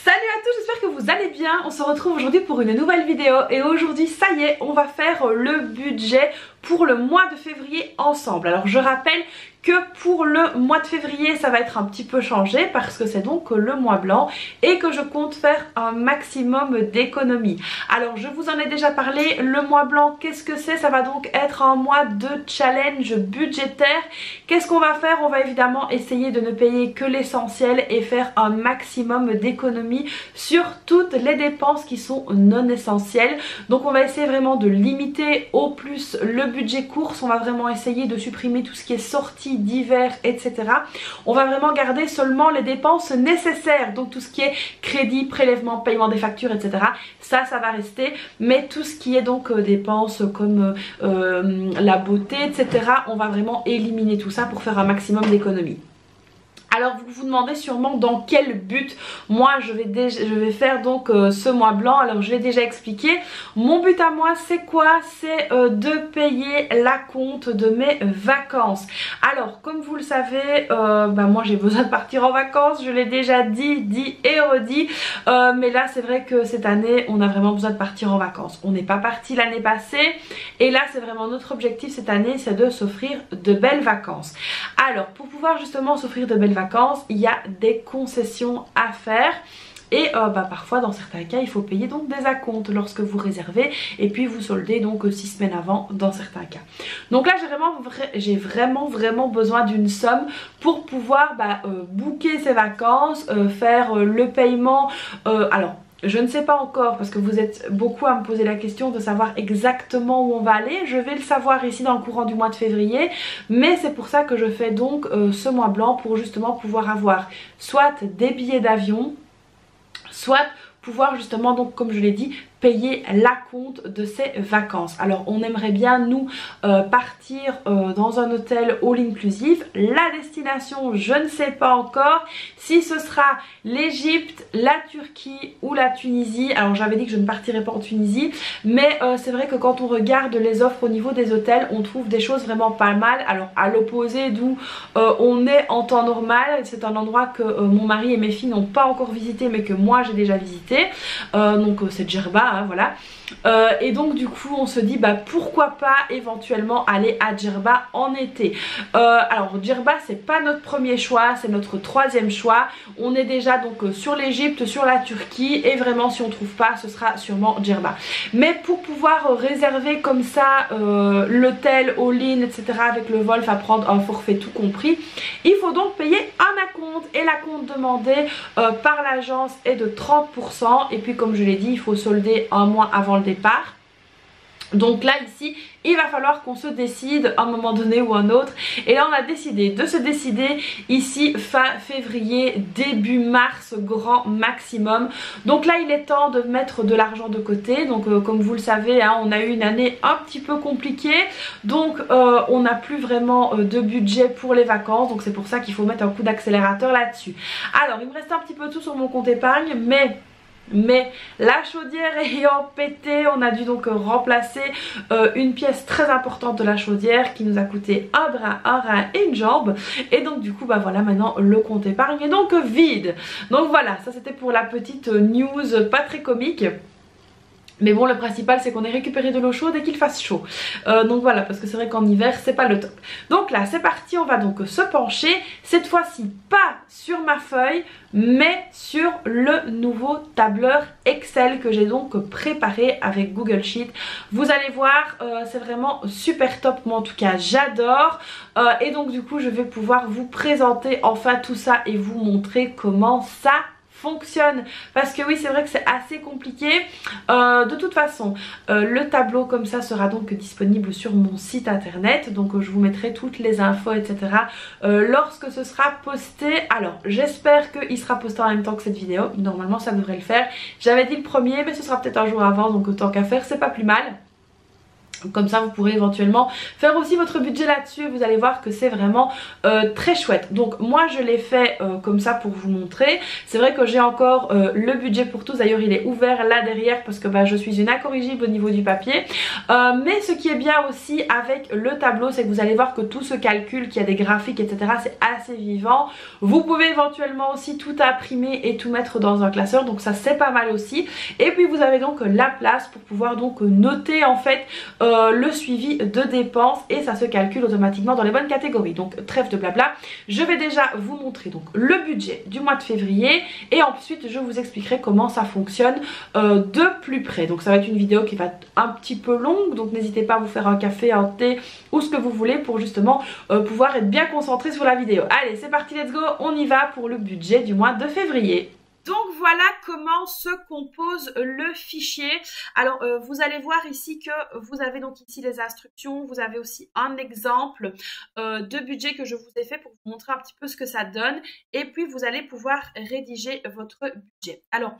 Salut à tous, j'espère que vous allez bien. On se retrouve aujourd'hui pour une nouvelle vidéo et aujourd'hui ça y est, on va faire le budget pour le mois de février ensemble. Alors je rappelle que pour le mois de février ça va être un petit peu changé parce que c'est donc le mois blanc et que je compte faire un maximum d'économies. Alors je vous en ai déjà parlé, le mois blanc qu'est-ce que c'est? Ça va donc être un mois de challenge budgétaire. Qu'est-ce qu'on va faire? On va évidemment essayer de ne payer que l'essentiel et faire un maximum d'économies sur toutes les dépenses qui sont non essentielles. Donc on va essayer vraiment de limiter au plus le budget course, on va vraiment essayer de supprimer tout ce qui est sortie d'hiver, etc. On va vraiment garder seulement les dépenses nécessaires, donc tout ce qui est crédit, prélèvement, paiement des factures, etc. Ça va rester, mais tout ce qui est donc dépenses comme la beauté, etc. on va vraiment éliminer tout ça pour faire un maximum d'économies. Alors vous vous demandez sûrement dans quel but moi je vais faire donc ce mois blanc. Alors je l'ai déjà expliqué. Mon but à moi c'est quoi? C'est de payer l'acompte de mes vacances. Alors comme vous le savez, moi j'ai besoin de partir en vacances. Je l'ai déjà dit et redit. Mais là c'est vrai que cette année on a vraiment besoin de partir en vacances. On n'est pas parti l'année passée. Et là c'est vraiment notre objectif cette année, c'est de s'offrir de belles vacances. Alors pour pouvoir justement s'offrir de belles vacances, il y a des concessions à faire et parfois dans certains cas il faut payer donc des acomptes lorsque vous réservez et puis vous soldez donc 6 semaines avant dans certains cas. Donc là j'ai vraiment besoin d'une somme pour pouvoir booker ces vacances, faire le paiement. Alors je ne sais pas encore parce que vous êtes beaucoup à me poser la question de savoir exactement où on va aller. Je vais le savoir ici dans le courant du mois de février, mais c'est pour ça que je fais donc ce mois blanc pour justement pouvoir avoir soit des billets d'avion, soit pouvoir justement donc comme je l'ai dit payer l'acompte de ces vacances. Alors on aimerait bien nous partir dans un hôtel all inclusive. La destination je ne sais pas encore si ce sera l'Égypte, la Turquie ou la Tunisie. Alors j'avais dit que je ne partirais pas en Tunisie, mais c'est vrai que quand on regarde les offres au niveau des hôtels on trouve des choses vraiment pas mal. Alors à l'opposé d'où on est en temps normal, c'est un endroit que mon mari et mes filles n'ont pas encore visité mais que moi j'ai déjà visité, donc c'est Djerba, voilà. Et donc du coup on se dit pourquoi pas éventuellement aller à Djerba en été. Alors Djerba c'est pas notre premier choix, c'est notre troisième choix. On est déjà donc sur l'Égypte, sur la Turquie et vraiment si on trouve pas ce sera sûrement Djerba. Mais pour pouvoir réserver comme ça l'hôtel, all-in, etc. avec le vol, enfin prendre un forfait tout compris, il faut donc payer un acompte et l'acompte demandé par l'agence est de 30% et puis comme je l'ai dit il faut solder un mois avant le départ. Donc là ici il va falloir qu'on se décide à un moment donné ou un autre et là on a décidé de se décider ici fin février début mars grand maximum. Donc là il est temps de mettre de l'argent de côté. Donc comme vous le savez on a eu une année un petit peu compliquée, donc on n'a plus vraiment de budget pour les vacances, donc c'est pour ça qu'il faut mettre un coup d'accélérateur là-dessus. Alors il me reste un petit peu tout sur mon compte épargne, mais la chaudière ayant pété, on a dû donc remplacer une pièce très importante de la chaudière qui nous a coûté un bras, un rein et une jambe. Et donc du coup voilà, maintenant le compte épargne est donc vide. Donc voilà, ça c'était pour la petite news pas très comique. Mais bon, le principal c'est qu'on ait récupéré de l'eau chaude et qu'il fasse chaud. Donc voilà, parce que c'est vrai qu'en hiver c'est pas le top. Donc là c'est parti, on va donc se pencher. Cette fois-ci pas sur ma feuille, mais sur le nouveau tableur Excel que j'ai donc préparé avec Google Sheet. Vous allez voir, c'est vraiment super top. Moi en tout cas j'adore. Et donc du coup je vais pouvoir vous présenter enfin tout ça et vous montrer comment ça fonctionne, parce que oui c'est vrai que c'est assez compliqué. De toute façon le tableau comme ça sera donc disponible sur mon site internet, donc je vous mettrai toutes les infos etc lorsque ce sera posté. Alors j'espère qu'il sera posté en même temps que cette vidéo, normalement ça devrait le faire. J'avais dit le premier mais ce sera peut-être un jour avant, donc autant qu'à faire c'est pas plus mal. Comme ça vous pourrez éventuellement faire aussi votre budget là-dessus et vous allez voir que c'est vraiment très chouette. Donc moi je l'ai fait comme ça pour vous montrer. C'est vrai que j'ai encore le budget pour tous, d'ailleurs il est ouvert là derrière parce que je suis une incorrigible au niveau du papier. Mais ce qui est bien aussi avec le tableau, c'est que vous allez voir que tout se calcule, qu'il y a des graphiques etc, c'est assez vivant. Vous pouvez éventuellement aussi tout imprimer et tout mettre dans un classeur, donc ça c'est pas mal aussi. Et puis vous avez donc la place pour pouvoir donc noter en fait le suivi de dépenses et ça se calcule automatiquement dans les bonnes catégories. Donc trêve de blabla, je vais déjà vous montrer donc le budget du mois de février et ensuite je vous expliquerai comment ça fonctionne de plus près. Donc ça va être une vidéo qui va être un petit peu longue, donc n'hésitez pas à vous faire un café, un thé ou ce que vous voulez pour justement pouvoir être bien concentré sur la vidéo. Allez c'est parti, let's go, on y va pour le budget du mois de février. Donc voilà comment se compose le fichier. Alors vous allez voir ici que vous avez donc ici les instructions, vous avez aussi un exemple de budget que je vous ai fait pour vous montrer un petit peu ce que ça donne et puis vous allez pouvoir rédiger votre budget. Alors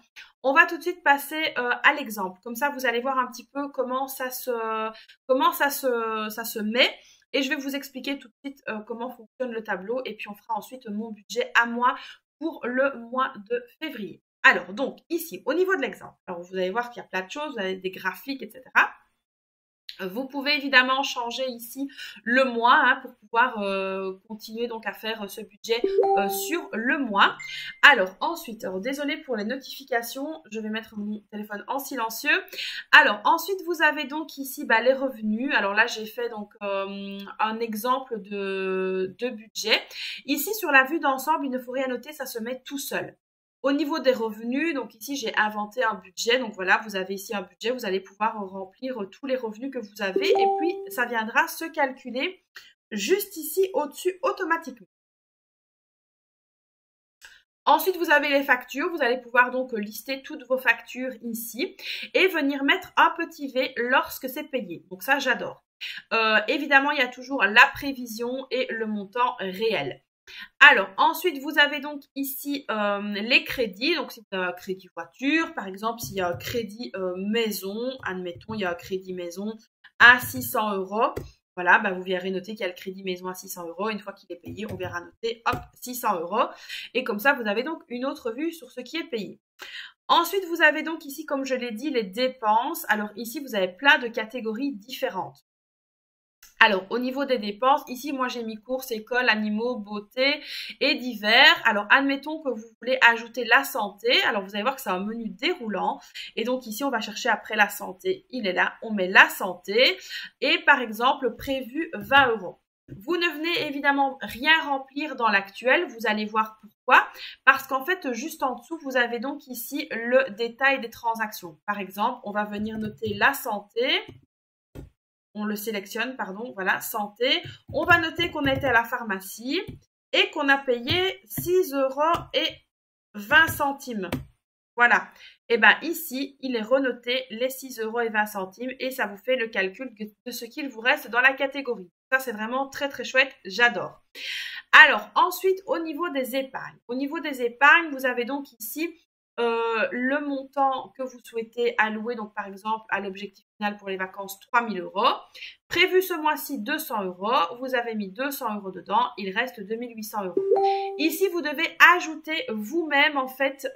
on va tout de suite passer à l'exemple, comme ça vous allez voir un petit peu comment ça se met. Et je vais vous expliquer tout de suite comment fonctionne le tableau et puis on fera ensuite mon budget à moi pour le mois de février. Alors donc ici au niveau de l'exemple, alors vous allez voir qu'il y a plein de choses, vous avez des graphiques etc. Vous pouvez évidemment changer ici le mois pour pouvoir continuer donc à faire ce budget sur le mois. Alors ensuite, désolé pour les notifications, je vais mettre mon téléphone en silencieux. Alors ensuite vous avez donc ici les revenus. Alors là j'ai fait donc un exemple de budget. Ici sur la vue d'ensemble, il ne faut rien noter, ça se met tout seul. Au niveau des revenus, donc ici j'ai inventé un budget, donc voilà, vous avez ici un budget, vous allez pouvoir remplir tous les revenus que vous avez et puis ça viendra se calculer juste ici au-dessus automatiquement. Ensuite, vous avez les factures, vous allez pouvoir donc lister toutes vos factures ici et venir mettre un petit V lorsque c'est payé, donc ça j'adore. Évidemment, il y a toujours la prévision et le montant réel. Alors ensuite vous avez donc ici les crédits, donc si vous avez un crédit voiture par exemple, s'il y a un crédit maison, admettons il y a un crédit maison à 600 €, voilà, vous verrez noter qu'il y a le crédit maison à 600 €, une fois qu'il est payé on verra noter hop 600 € et comme ça vous avez donc une autre vue sur ce qui est payé. Ensuite vous avez donc ici comme je l'ai dit les dépenses, alors ici vous avez plein de catégories différentes. Alors, au niveau des dépenses, ici, moi, j'ai mis courses, écoles, animaux, beauté et divers. Alors, admettons que vous voulez ajouter la santé. Alors, vous allez voir que c'est un menu déroulant. Et donc, ici, on va chercher après la santé. Il est là, on met la santé. Et par exemple, prévu 20 €. Vous ne venez évidemment rien remplir dans l'actuel. Vous allez voir pourquoi. Parce qu'en fait, juste en dessous, vous avez donc ici le détail des transactions. Par exemple, on va venir noter la santé. On le sélectionne, pardon, voilà, santé. On va noter qu'on a été à la pharmacie et qu'on a payé 6,20 €. Voilà. Et ici, il est renoté les 6,20 € et ça vous fait le calcul de ce qu'il vous reste dans la catégorie. Ça, c'est vraiment très très chouette, j'adore. Alors, ensuite, au niveau des épargnes. Au niveau des épargnes, vous avez donc ici le montant que vous souhaitez allouer, donc par exemple à l'objectif final pour les vacances 3 000 €. Prévu ce mois-ci 200 €, vous avez mis 200 € dedans, il reste 2 800 €. Ici vous devez ajouter vous-même en fait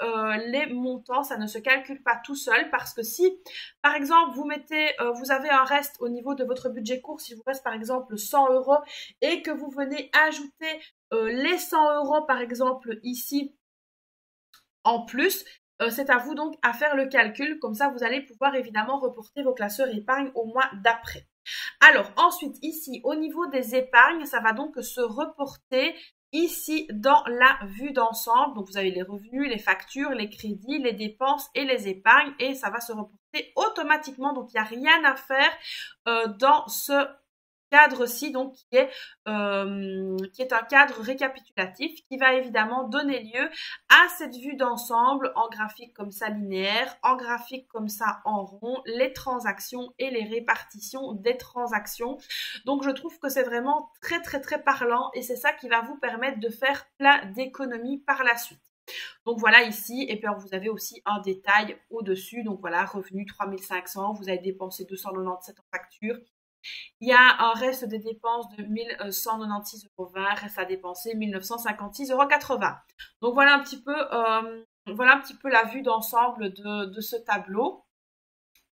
les montants, ça ne se calcule pas tout seul parce que si par exemple vous mettez, vous avez un reste au niveau de votre budget course, il vous reste par exemple 100 € et que vous venez ajouter les 100 € par exemple ici en plus, c'est à vous donc à faire le calcul, comme ça vous allez pouvoir évidemment reporter vos classeurs épargne au mois d'après. Alors ensuite ici au niveau des épargnes, ça va donc se reporter ici dans la vue d'ensemble. Donc vous avez les revenus, les factures, les crédits, les dépenses et les épargnes et ça va se reporter automatiquement. Donc il n'y a rien à faire dans ce cadre-ci, donc qui est un cadre récapitulatif qui va évidemment donner lieu à cette vue d'ensemble en graphique comme ça linéaire, en graphique comme ça en rond, les transactions et les répartitions des transactions. Donc je trouve que c'est vraiment très très très parlant et c'est ça qui va vous permettre de faire plein d'économies par la suite. Donc voilà ici, et puis vous avez aussi un détail au-dessus, donc voilà, revenu 3500, vous avez dépensé 297 en facture, Il y a un reste des dépenses de 1196,20 €, reste à dépenser 1956,80 €. Donc voilà un petit peu la vue d'ensemble de ce tableau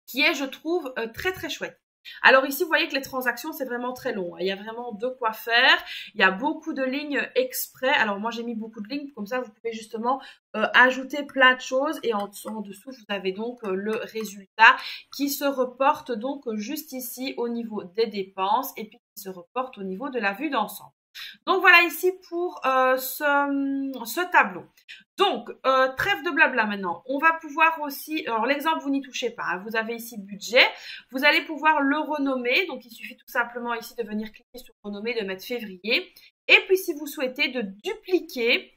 qui est, je trouve, très très chouette. Alors ici, vous voyez que les transactions, c'est vraiment très long. Il y a vraiment de quoi faire. Il y a beaucoup de lignes exprès. Alors moi, j'ai mis beaucoup de lignes. Comme ça, vous pouvez justement ajouter plein de choses. Et en dessous, vous avez donc le résultat qui se reporte donc juste ici au niveau des dépenses et puis qui se reporte au niveau de la vue d'ensemble. Donc voilà ici pour ce tableau. Donc, trêve de blabla maintenant. On va pouvoir aussi, alors l'exemple, vous n'y touchez pas, hein, vous avez ici budget. Vous allez pouvoir le renommer. Donc, il suffit tout simplement ici de venir cliquer sur renommer, de mettre février. Et puis, si vous souhaitez, de dupliquer.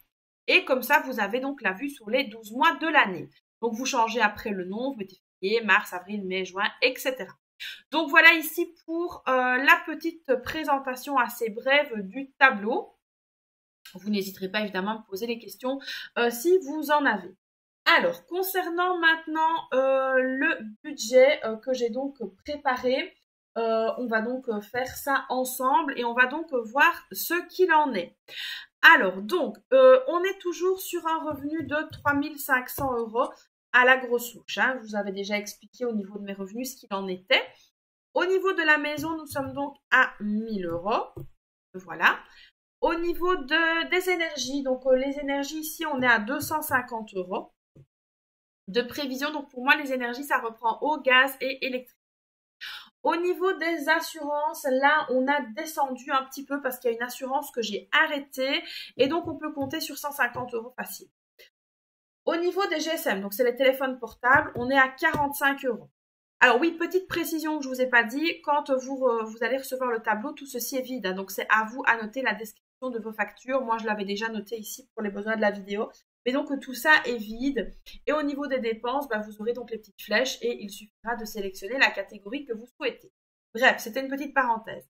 Et comme ça, vous avez donc la vue sur les 12 mois de l'année. Donc, vous changez après le nom, vous mettez février, mars, avril, mai, juin, etc. Donc voilà ici pour la petite présentation assez brève du tableau. Vous n'hésiterez pas évidemment à me poser les questions si vous en avez. Alors, concernant maintenant le budget que j'ai donc préparé, on va donc faire ça ensemble et on va donc voir ce qu'il en est. Alors, donc, on est toujours sur un revenu de 3500 € à la grosse louche. Hein. Je vous avais déjà expliqué au niveau de mes revenus ce qu'il en était. Au niveau de la maison, nous sommes donc à 1000 €. Voilà. Au niveau des énergies, donc les énergies ici, on est à 250 € de prévision. Donc pour moi, les énergies, ça reprend eau, gaz et électricité. Au niveau des assurances, là, on a descendu un petit peu parce qu'il y a une assurance que j'ai arrêtée et donc on peut compter sur 150 € facile. Au niveau des GSM, donc c'est les téléphones portables, on est à 45 €. Alors oui, petite précision que je ne vous ai pas dit, quand vous allez recevoir le tableau, tout ceci est vide. Hein, donc c'est à vous à noter la description de vos factures. Moi, je l'avais déjà noté ici pour les besoins de la vidéo. Mais donc tout ça est vide. Et au niveau des dépenses, vous aurez donc les petites flèches et il suffira de sélectionner la catégorie que vous souhaitez. Bref, c'était une petite parenthèse.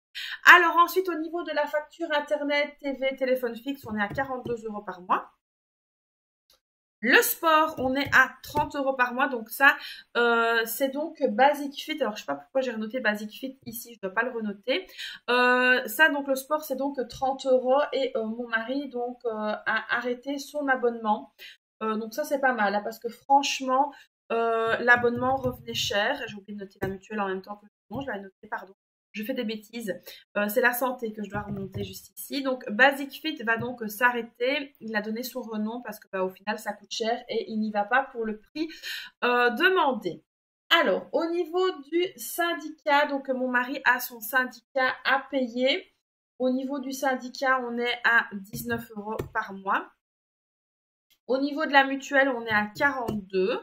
Alors ensuite, au niveau de la facture Internet, TV, téléphone fixe, on est à 42 € par mois. Le sport, on est à 30 € par mois. Donc ça, c'est donc Basic Fit. Alors, je ne sais pas pourquoi j'ai renoté Basic Fit ici. Je ne dois pas le renoter. Ça, donc, le sport, c'est donc 30 €. Et mon mari, donc, a arrêté son abonnement. Donc ça, c'est pas mal. Hein, parce que franchement, l'abonnement revenait cher. J'ai oublié de noter la mutuelle en même temps que non, je l'avais noté, pardon. Je fais des bêtises. C'est la santé que je dois remonter juste ici. Donc, Basic Fit va donc s'arrêter. Il a donné son renom parce que au final, ça coûte cher et il n'y va pas pour le prix demandé. Alors, au niveau du syndicat, donc mon mari a son syndicat à payer. Au niveau du syndicat, on est à 19 € par mois. Au niveau de la mutuelle, on est à 42 €.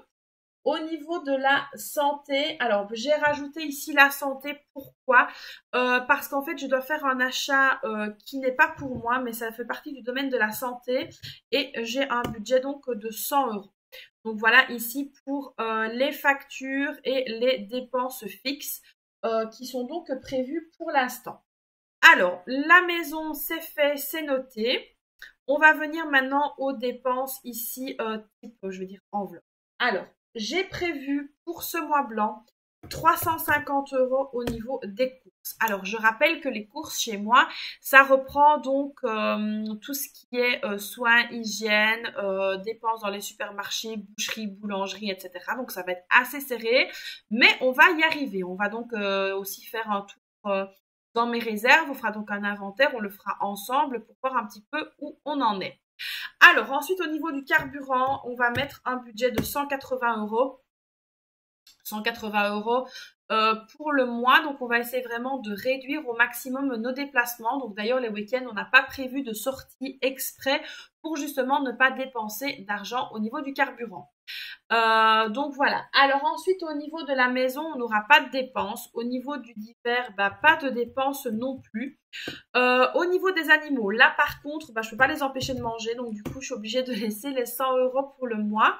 Au niveau de la santé, alors j'ai rajouté ici la santé, pourquoi? Parce qu'en fait je dois faire un achat qui n'est pas pour moi, mais ça fait partie du domaine de la santé et j'ai un budget donc de 100 €. Donc voilà ici pour les factures et les dépenses fixes qui sont donc prévues pour l'instant. Alors la maison c'est fait, c'est noté. On va venir maintenant aux dépenses ici type, je vais dire enveloppe. Alors, j'ai prévu pour ce mois blanc 350 € au niveau des courses. Alors, je rappelle que les courses chez moi, ça reprend donc tout ce qui est soins, hygiène, dépenses dans les supermarchés, boucheries, boulangeries, etc. Donc, ça va être assez serré, mais on va y arriver. On va donc aussi faire un tour dans mes réserves. On fera donc un inventaire, on le fera ensemble pour voir un petit peu où on en est. Alors, ensuite, au niveau du carburant, on va mettre un budget de 180 €. 180 € pour le mois. Donc, on va essayer vraiment de réduire au maximum nos déplacements. Donc, d'ailleurs, les week-ends, on n'a pas prévu de sortie exprès pour justement ne pas dépenser d'argent au niveau du carburant. Donc, voilà. Alors, ensuite, au niveau de la maison, on n'aura pas de dépenses. Au niveau du divers, pas de dépenses non plus. Au niveau des animaux, là, par contre, je ne peux pas les empêcher de manger. Donc, du coup, je suis obligée de laisser les 100 € pour le mois.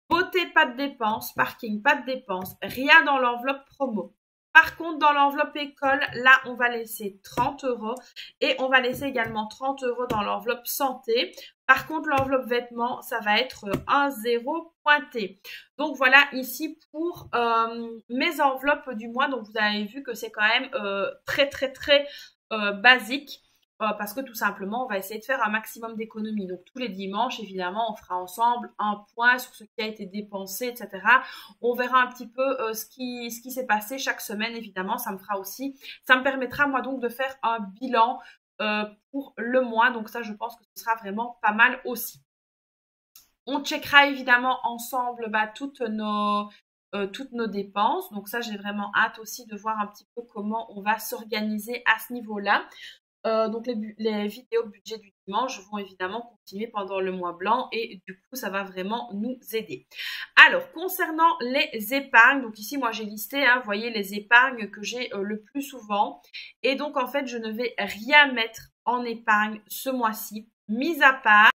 Beauté, pas de dépenses. Parking, pas de dépenses. Rien dans l'enveloppe promo. Par contre, dans l'enveloppe école, là, on va laisser 30 € et on va laisser également 30 € dans l'enveloppe santé. Par contre, l'enveloppe vêtements, ça va être un 0 pointé. Donc voilà ici pour mes enveloppes du mois. Donc vous avez vu que c'est quand même très basique. Parce que tout simplement, on va essayer de faire un maximum d'économies. Donc tous les dimanches, évidemment, on fera ensemble un point sur ce qui a été dépensé, etc. On verra un petit peu ce qui s'est passé chaque semaine, évidemment. Ça me permettra, moi, donc, de faire un bilan pour le mois. Donc ça, je pense que ce sera vraiment pas mal aussi. On checkera évidemment ensemble toutes nos dépenses. Donc ça, j'ai vraiment hâte aussi de voir un petit peu comment on va s'organiser à ce niveau-là. Donc les vidéos budget du dimanche vont évidemment continuer pendant le mois blanc et du coup ça va vraiment nous aider. Alors concernant les épargnes, donc ici moi j'ai listé, vous voyez les épargnes que j'ai le plus souvent et donc en fait je ne vais rien mettre en épargne ce mois-ci. Mis à part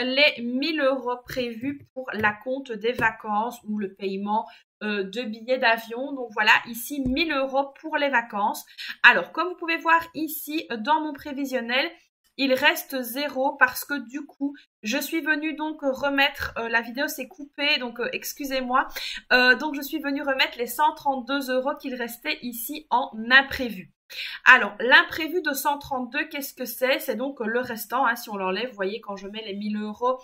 les 1000 € prévus pour la compte des vacances ou le paiement de billets d'avion. Donc voilà, ici 1000 € pour les vacances. Alors, comme vous pouvez voir ici dans mon prévisionnel, il reste 0 parce que du coup, je suis venue donc remettre, la vidéo s'est coupée, donc excusez-moi. Donc je suis venue remettre les 132 € qu'il restait ici en imprévu. Alors, l'imprévu de 132, qu'est-ce que c'est? C'est donc le restant, si on l'enlève, vous voyez, quand je mets les 1000 €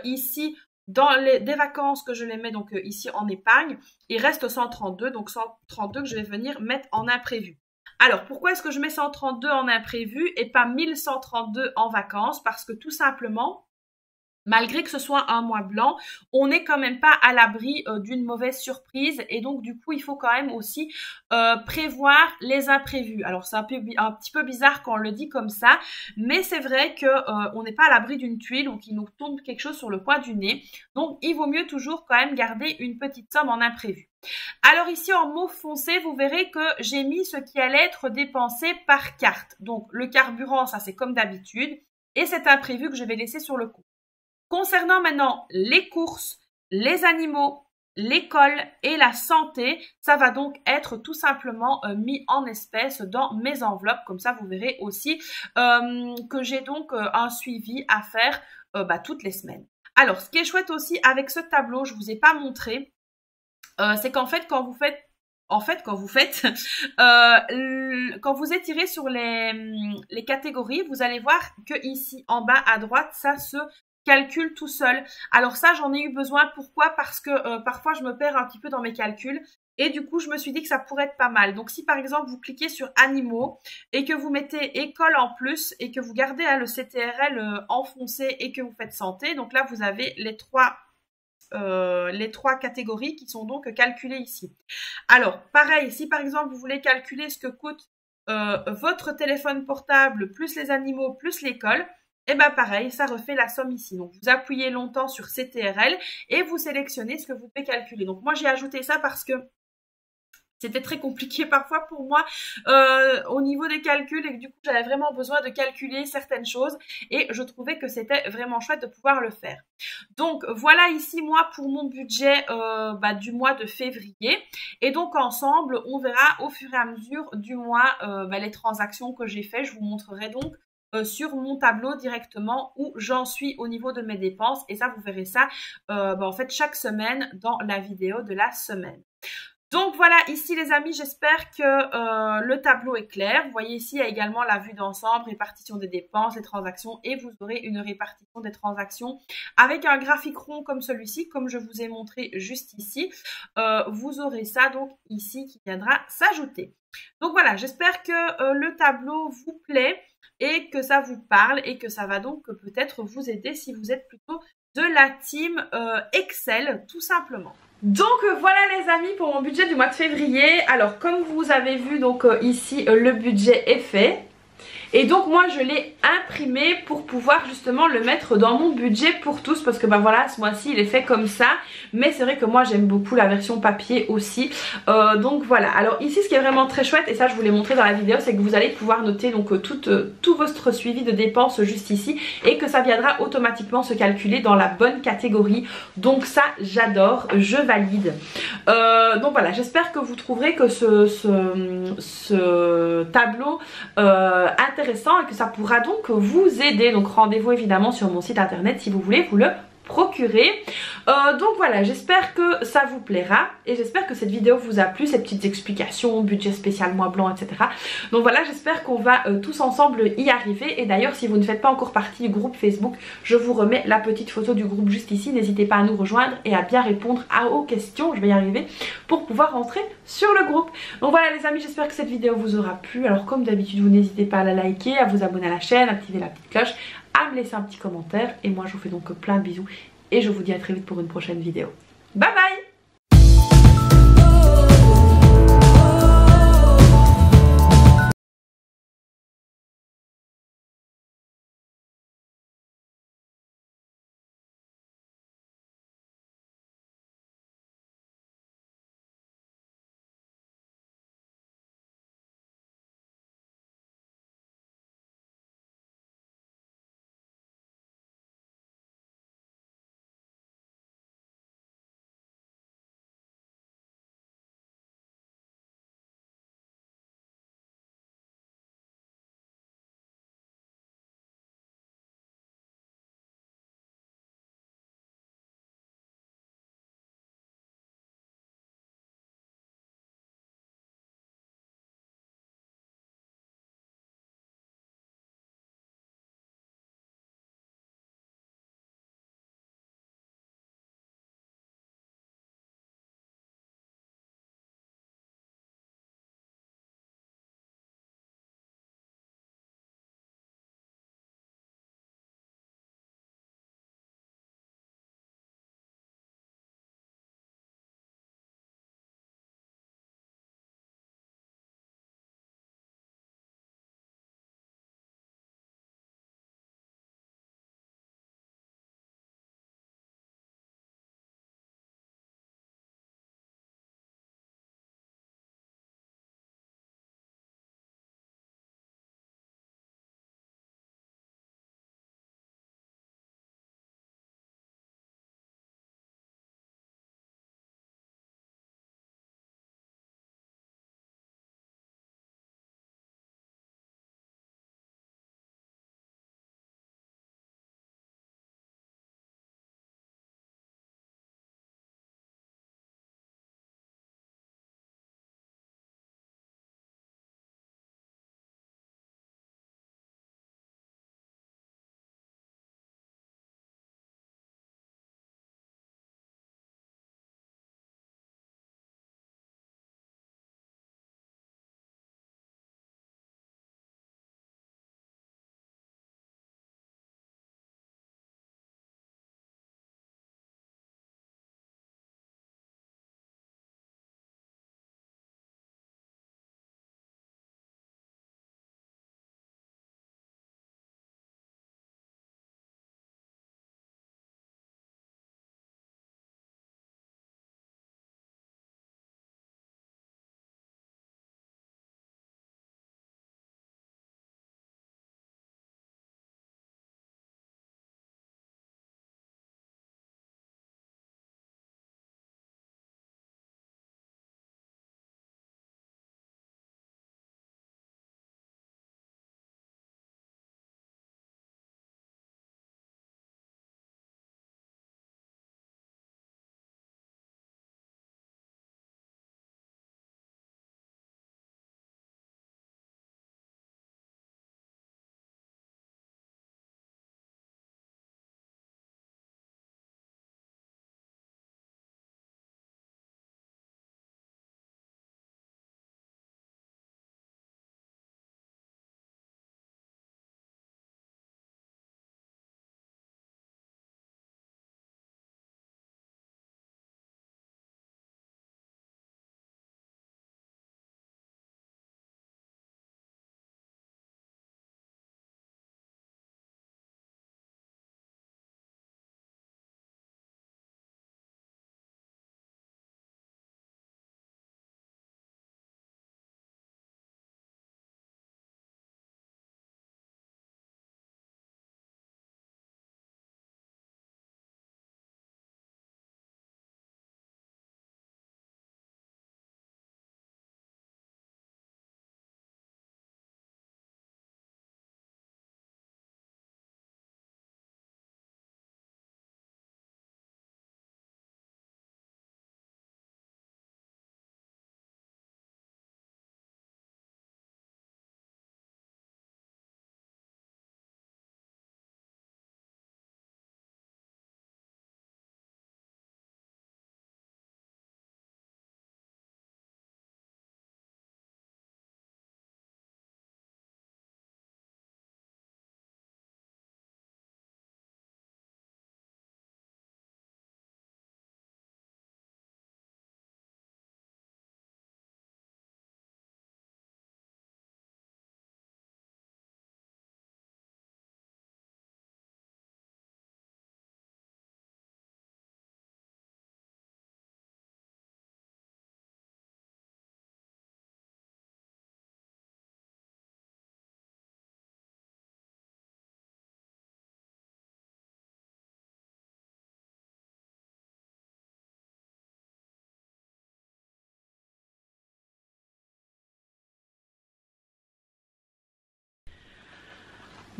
ici, dans des vacances que je les mets donc ici en épargne, il reste 132, donc 132 que je vais venir mettre en imprévu. Alors, pourquoi est-ce que je mets 132 en imprévu et pas 1132 en vacances? Parce que tout simplement, malgré que ce soit un mois blanc, on n'est quand même pas à l'abri d'une mauvaise surprise et donc du coup il faut quand même aussi prévoir les imprévus. Alors c'est un petit peu bizarre quand on le dit comme ça, mais c'est vrai que on n'est pas à l'abri d'une tuile ou qu'il nous tombe quelque chose sur le coin du nez. Donc il vaut mieux toujours quand même garder une petite somme en imprévu. Alors ici en mauve foncé, vous verrez que j'ai mis ce qui allait être dépensé par carte. Donc le carburant, ça c'est comme d'habitude et cet imprévu que je vais laisser sur le compte. Concernant maintenant les courses, les animaux, l'école et la santé, ça va donc être tout simplement mis en espèces dans mes enveloppes. Comme ça, vous verrez aussi que j'ai donc un suivi à faire toutes les semaines. Alors, ce qui est chouette aussi avec ce tableau, je ne vous ai pas montré, c'est qu'en fait, quand vous étirez sur les catégories, vous allez voir que ici, en bas à droite, ça se calcule tout seul. Alors ça, j'en ai eu besoin. Pourquoi? Parce que parfois, je me perds un petit peu dans mes calculs. Et du coup, je me suis dit que ça pourrait être pas mal. Donc, si par exemple, vous cliquez sur animaux et que vous mettez école en plus et que vous gardez le CTRL enfoncé et que vous faites santé, donc là, vous avez les trois catégories qui sont donc calculées ici. Alors, pareil, si par exemple, vous voulez calculer ce que coûte votre téléphone portable plus les animaux plus l'école, et bien pareil, ça refait la somme ici. Donc vous appuyez longtemps sur CTRL et vous sélectionnez ce que vous devez calculer. Donc moi j'ai ajouté ça parce que c'était très compliqué parfois pour moi au niveau des calculs et que du coup j'avais vraiment besoin de calculer certaines choses et je trouvais que c'était vraiment chouette de pouvoir le faire. Donc voilà ici moi pour mon budget du mois de février et donc ensemble on verra au fur et à mesure du mois les transactions que j'ai fait. Je vous montrerai donc sur mon tableau directement où j'en suis au niveau de mes dépenses et ça vous verrez ça en fait chaque semaine dans la vidéo de la semaine. Donc voilà, ici les amis, j'espère que le tableau est clair. Vous voyez ici, il y a également la vue d'ensemble, répartition des dépenses, les transactions et vous aurez une répartition des transactions avec un graphique rond comme celui-ci, comme je vous ai montré juste ici. Vous aurez ça donc ici qui viendra s'ajouter. Donc voilà, j'espère que le tableau vous plaît et que ça vous parle et que ça va donc peut-être vous aider si vous êtes plutôt de la team Excel tout simplement. Donc voilà les amis pour mon budget du mois de février. Alors comme vous avez vu donc ici le budget est fait. Et donc moi je l'ai imprimé pour pouvoir justement le mettre dans mon budget pour tous. Parce que voilà ce mois-ci il est fait comme ça. Mais c'est vrai que moi j'aime beaucoup la version papier aussi. Donc voilà. Alors ici ce qui est vraiment très chouette et ça je vous l'ai montré dans la vidéo. C'est que vous allez pouvoir noter donc tout votre suivi de dépenses juste ici. Et que ça viendra automatiquement se calculer dans la bonne catégorie. Donc ça j'adore, je valide. Donc voilà, j'espère que vous trouverez que ce tableau intéressant intéressant et que ça pourra donc vous aider. Donc rendez-vous évidemment sur mon site internet si vous voulez vous le procurer. Donc voilà, j'espère que ça vous plaira et j'espère que cette vidéo vous a plu, ces petites explications, budget spécial mois blanc, etc. Donc voilà, j'espère qu'on va tous ensemble y arriver. Et d'ailleurs, si vous ne faites pas encore partie du groupe Facebook, je vous remets la petite photo du groupe juste ici. N'hésitez pas à nous rejoindre et à bien répondre aux questions, je vais y arriver, pour pouvoir rentrer sur le groupe. Donc voilà les amis, j'espère que cette vidéo vous aura plu. Alors comme d'habitude, vous n'hésitez pas à la liker, à vous abonner à la chaîne, à activer la petite cloche, à me laisser un petit commentaire. Et moi je vous fais donc plein de bisous et je vous dis à très vite pour une prochaine vidéo. Bye bye!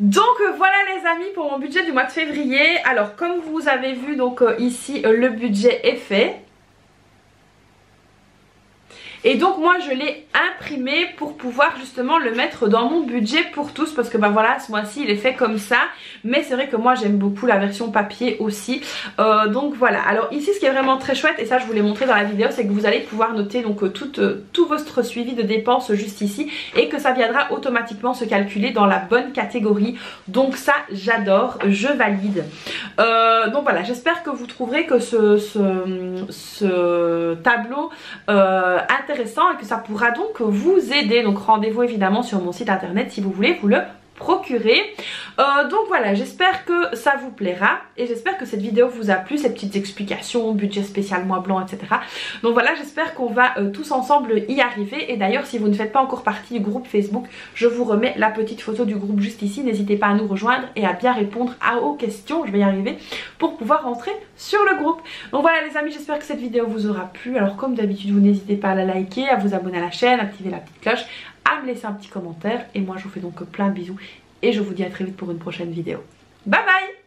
Donc voilà les amis pour mon budget du mois de février. Alors comme vous avez vu donc ici le budget est fait. Et donc moi je l'ai imprimé pour pouvoir justement le mettre dans mon budget pour tous. Parce que bah voilà, ce mois-ci il est fait comme ça. Mais c'est vrai que moi j'aime beaucoup la version papier aussi. Donc voilà, alors ici ce qui est vraiment très chouette, et ça je vous l'ai montré dans la vidéo, c'est que vous allez pouvoir noter donc tout votre suivi de dépenses juste ici. Et que ça viendra automatiquement se calculer dans la bonne catégorie. Donc ça j'adore, je valide. Donc voilà, j'espère que vous trouverez que ce tableau intéressant et que ça pourra donc vous aider. Donc rendez-vous évidemment sur mon site internet si vous voulez vous le procurer. Donc voilà, j'espère que ça vous plaira et j'espère que cette vidéo vous a plu, ces petites explications, budget spécial mois blanc, etc. Donc voilà, j'espère qu'on va tous ensemble y arriver. Et d'ailleurs si vous ne faites pas encore partie du groupe Facebook, je vous remets la petite photo du groupe juste ici. N'hésitez pas à nous rejoindre et à bien répondre aux questions, je vais y arriver, pour pouvoir rentrer sur le groupe. Donc voilà les amis, j'espère que cette vidéo vous aura plu. Alors comme d'habitude, vous n'hésitez pas à la liker, à vous abonner à la chaîne, à activer la petite cloche, à me laisser un petit commentaire. Et moi je vous fais donc plein de bisous et je vous dis à très vite pour une prochaine vidéo. Bye bye.